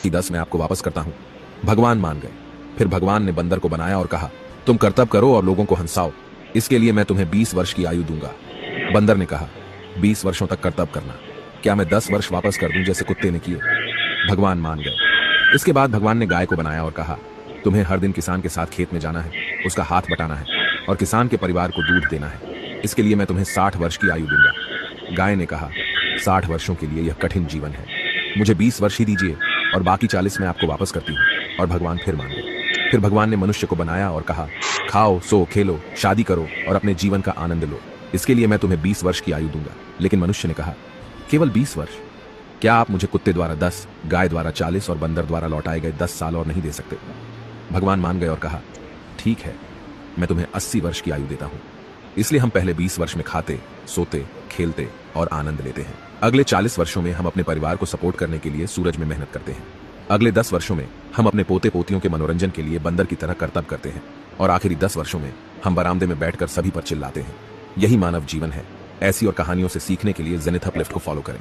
कि 10 मैं आपको वापस करता हूँ। भगवान मान गए। फिर भगवान ने बंदर को बनाया और कहा, तुम कर्तव्य करो और लोगों को हंसाओ, इसके लिए मैं तुम्हें 20 वर्ष की आयु दूंगा। बंदर ने कहा, 20 वर्षों तक कर्तव्य करना, क्या मैं 10 वर्ष वापस कर दूं जैसे कुत्ते ने किए? भगवान मान गए। इसके बाद भगवान ने गाय को बनाया और कहा, तुम्हें हर दिन किसान के साथ खेत में जाना है, उसका हाथ बटाना है और किसान के परिवार को दूध देना है, इसके लिए मैं तुम्हें 60 वर्ष की आयु दूंगा। गाय ने कहा, 60 वर्षों के लिए यह कठिन जीवन है, मुझे 20 वर्ष ही दीजिए और बाकी 40 मैं आपको वापस करती हूँ। और भगवान फिर मान गए। फिर भगवान ने मनुष्य को बनाया और कहा, खाओ, सो, खेलो, शादी करो और अपने जीवन का आनंद लो, इसके लिए मैं तुम्हें 20 वर्ष की आयु दूंगा। लेकिन मनुष्य ने कहा, केवल 20 वर्ष? क्या आप मुझे कुत्ते द्वारा 10, गाय द्वारा 40 और बंदर द्वारा लौटाए गए 10 साल और नहीं दे सकते? भगवान मान गए और कहा, ठीक है, मैं तुम्हें 80 वर्ष की आयु देता हूं। इसलिए हम पहले 20 वर्ष में खाते, सोते, खेलते और आनंद लेते हैं। अगले 40 वर्षों में हम अपने परिवार को सपोर्ट करने के लिए सूरज में मेहनत करते हैं। अगले 10 वर्षों में हम अपने पोते पोतियों के मनोरंजन के लिए बंदर की तरह कर्तव्य करते हैं। और आखिरी 10 वर्षों में हम बरामदे में बैठकर सभी पर चिल्लाते हैं। यही मानव जीवन है। ऐसी और कहानियों से सीखने के लिए जेनिथ अपलिफ्ट को फॉलो करें।